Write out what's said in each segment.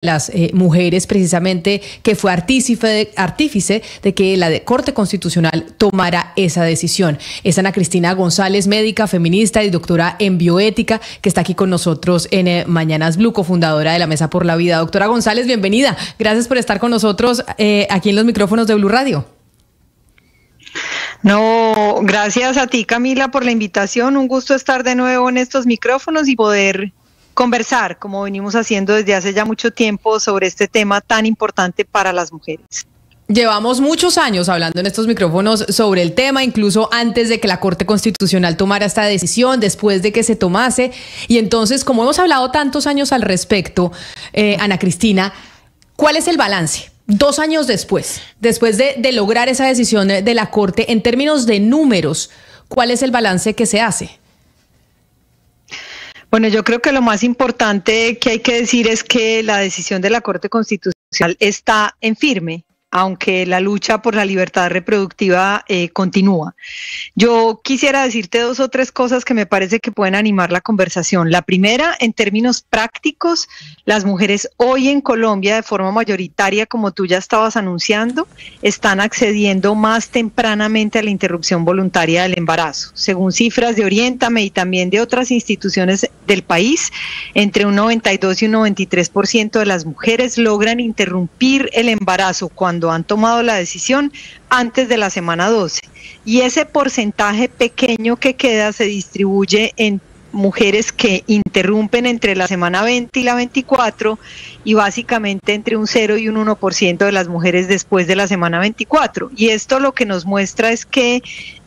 las mujeres precisamente que fue artífice de que la Corte Constitucional tomara esa decisión. Es Ana Cristina González, médica, feminista y doctora en bioética, que está aquí con nosotros en Mañanas Blue, cofundadora de la Mesa por la Vida. Doctora González, bienvenida. Gracias por estar con nosotros aquí en los micrófonos de Blue Radio. No, gracias a ti, Camila, por la invitación. Un gusto estar de nuevo en estos micrófonos y poder conversar, como venimos haciendo desde hace ya mucho tiempo, sobre este tema tan importante para las mujeres. Llevamos muchos años hablando en estos micrófonos sobre el tema, incluso antes de que la Corte Constitucional tomara esta decisión, después de que se tomase. Y entonces, como hemos hablado tantos años al respecto, Ana Cristina, ¿cuál es el balance? 2 años después de lograr esa decisión de la Corte, en términos de números, ¿cuál es el balance que se hace? Bueno, yo creo que lo más importante que hay que decir es que la decisión de la Corte Constitucional está en firme, aunque la lucha por la libertad reproductiva continúa. Yo quisiera decirte 2 o 3 cosas que me parece que pueden animar la conversación. La primera, en términos prácticos, las mujeres hoy en Colombia, de forma mayoritaria, como tú ya estabas anunciando, están accediendo más tempranamente a la interrupción voluntaria del embarazo. Según cifras de Oriéntame y también de otras instituciones del país, entre un 92 y un 93% de las mujeres logran interrumpir el embarazo cuando han tomado la decisión antes de la semana 12. Y ese porcentaje pequeño que queda se distribuye en mujeres que interrumpen entre la semana 20 y la 24 y básicamente entre un 0 y un 1% de las mujeres después de la semana 24. Y esto lo que nos muestra es que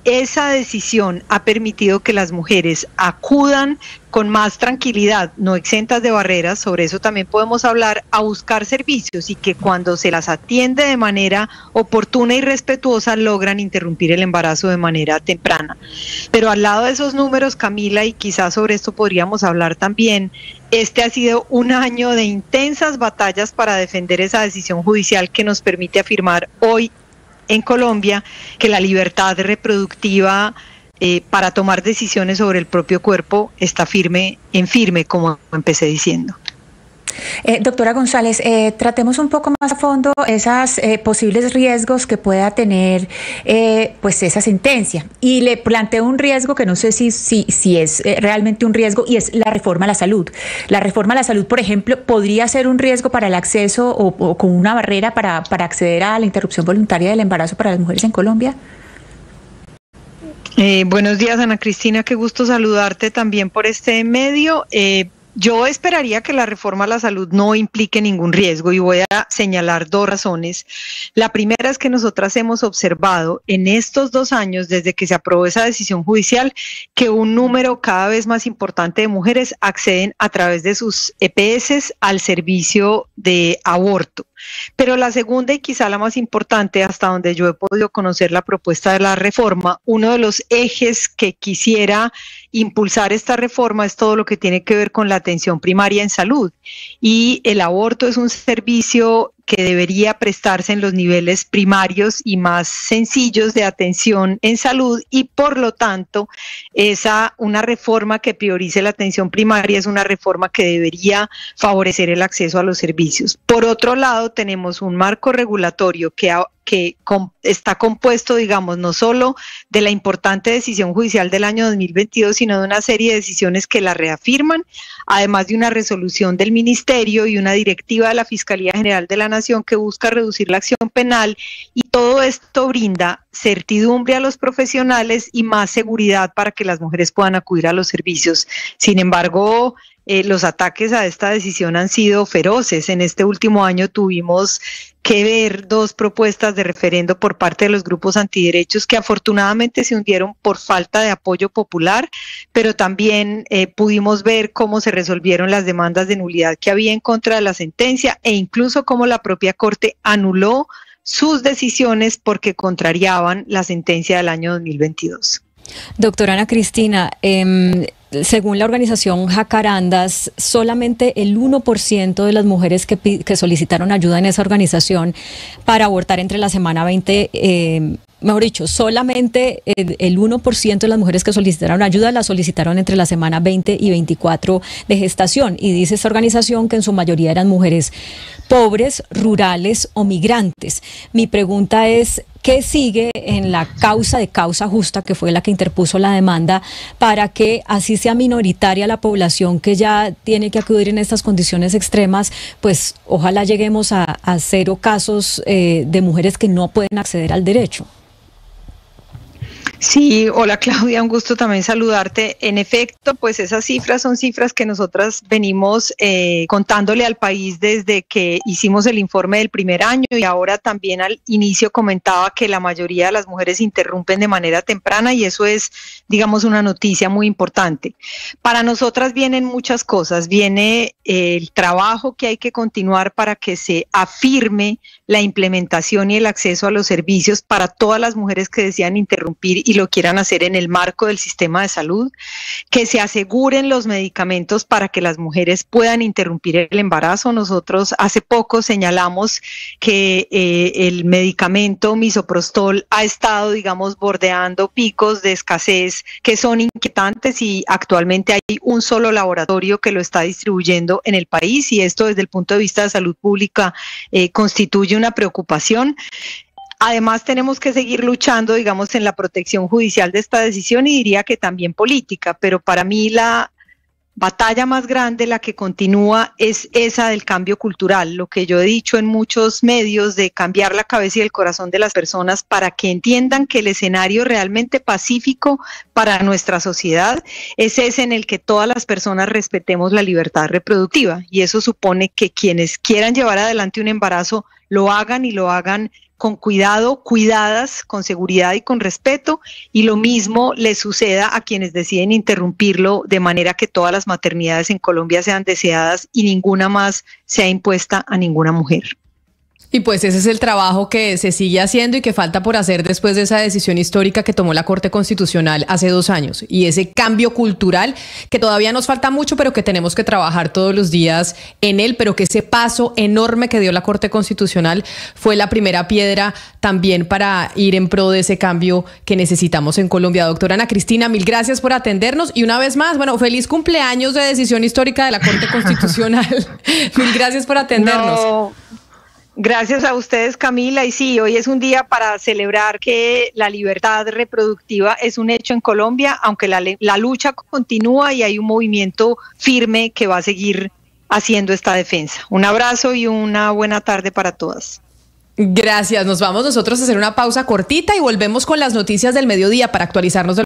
esa decisión ha permitido que las mujeres acudan con más tranquilidad, no exentas de barreras, sobre eso también podemos hablar, a buscar servicios, y que cuando se las atiende de manera oportuna y respetuosa logran interrumpir el embarazo de manera temprana. Pero al lado de esos números, Camila, y quizás sobre esto podríamos hablar también, este ha sido un año de intensas batallas para defender esa decisión judicial que nos permite afirmar hoy en Colombia que la libertad reproductiva para tomar decisiones sobre el propio cuerpo está firme, como empecé diciendo. Doctora González, tratemos un poco más a fondo esos posibles riesgos que pueda tener pues esa sentencia. Y le planteo un riesgo que no sé si es realmente un riesgo, y es la reforma a la salud. La reforma a la salud, por ejemplo, ¿podría ser un riesgo para el acceso o con una barrera para acceder a la interrupción voluntaria del embarazo para las mujeres en Colombia? Buenos días, Ana Cristina, qué gusto saludarte también por este medio. Yo esperaría que la reforma a la salud no implique ningún riesgo, y voy a señalar 2 razones. La primera es que nosotras hemos observado en estos 2 años, desde que se aprobó esa decisión judicial, que un número cada vez más importante de mujeres acceden a través de sus EPS al servicio de aborto. Pero la segunda, y quizá la más importante, hasta donde yo he podido conocer la propuesta de la reforma, uno de los ejes que quisiera impulsar esta reforma es todo lo que tiene que ver con la atención primaria en salud. Y el aborto es un servicio que debería prestarse en los niveles primarios y más sencillos de atención en salud, y por lo tanto una reforma que priorice la atención primaria es una reforma que debería favorecer el acceso a los servicios. Por otro lado, tenemos un marco regulatorio que está compuesto, digamos, no solo de la importante decisión judicial del año 2022, sino de una serie de decisiones que la reafirman, además de una resolución del Ministerio y una directiva de la Fiscalía General de la Nación que busca reducir la acción penal, y todo esto brinda certidumbre a los profesionales y más seguridad para que las mujeres puedan acudir a los servicios. Sin embargo, los ataques a esta decisión han sido feroces. En este último año tuvimos que ver 2 propuestas de referendo por parte de los grupos antiderechos que afortunadamente se hundieron por falta de apoyo popular, pero también pudimos ver cómo se resolvieron las demandas de nulidad que había en contra de la sentencia, e incluso cómo la propia Corte anuló sus decisiones porque contrariaban la sentencia del año 2022. Doctora Ana Cristina, según la organización Jacarandas, solamente el 1% de las mujeres que solicitaron ayuda en esa organización para abortar entre la semana 20 mejor dicho, solamente el 1% de las mujeres que solicitaron ayuda la solicitaron entre la semana 20 y 24 de gestación. Y dice esta organización que en su mayoría eran mujeres pobres, rurales o migrantes. Mi pregunta es, ¿qué sigue en la causa de causa justa, que fue la que interpuso la demanda, para que así sea minoritaria la población que ya tiene que acudir en estas condiciones extremas? Pues ojalá lleguemos a cero casos de mujeres que no pueden acceder al derecho. Sí, hola Claudia, un gusto también saludarte. En efecto, pues esas cifras son cifras que nosotras venimos contándole al país desde que hicimos el informe del primer año, y ahora también al inicio comentaba que la mayoría de las mujeres interrumpen de manera temprana, y eso es, digamos, una noticia muy importante. Para nosotras vienen muchas cosas. Viene el trabajo que hay que continuar para que se afirme la implementación y el acceso a los servicios para todas las mujeres que desean interrumpir y lo quieran hacer en el marco del sistema de salud, que se aseguren los medicamentos para que las mujeres puedan interrumpir el embarazo. Nosotros hace poco señalamos que el medicamento misoprostol ha estado, digamos, bordeando picos de escasez que son inquietantes, y actualmente hay un solo laboratorio que lo está distribuyendo en el país, y esto desde el punto de vista de salud pública constituye una preocupación. Además, tenemos que seguir luchando, digamos, en la protección judicial de esta decisión, y diría que también política, pero para mí la batalla más grande, la que continúa, es esa del cambio cultural, lo que yo he dicho en muchos medios, de cambiar la cabeza y el corazón de las personas para que entiendan que el escenario realmente pacífico para nuestra sociedad es ese en el que todas las personas respetemos la libertad reproductiva, y eso supone que quienes quieran llevar adelante un embarazo lo hagan, y lo hagan con cuidado, cuidadas, con seguridad y con respeto, y lo mismo le suceda a quienes deciden interrumpirlo, de manera que todas las maternidades en Colombia sean deseadas y ninguna más sea impuesta a ninguna mujer. Y pues ese es el trabajo que se sigue haciendo y que falta por hacer después de esa decisión histórica que tomó la Corte Constitucional hace 2 años, y ese cambio cultural que todavía nos falta mucho, pero que tenemos que trabajar todos los días en él, pero que ese paso enorme que dio la Corte Constitucional fue la primera piedra también para ir en pro de ese cambio que necesitamos en Colombia. Doctora Ana Cristina, mil gracias por atendernos, y una vez más, bueno, feliz cumpleaños de decisión histórica de la Corte Constitucional. Mil gracias por atendernos. No. Gracias a ustedes, Camila, y sí, hoy es un día para celebrar que la libertad reproductiva es un hecho en Colombia, aunque la lucha continúa y hay un movimiento firme que va a seguir haciendo esta defensa. Un abrazo y una buena tarde para todas. Gracias, nos vamos nosotros a hacer una pausa cortita y volvemos con las noticias del mediodía para actualizarnos de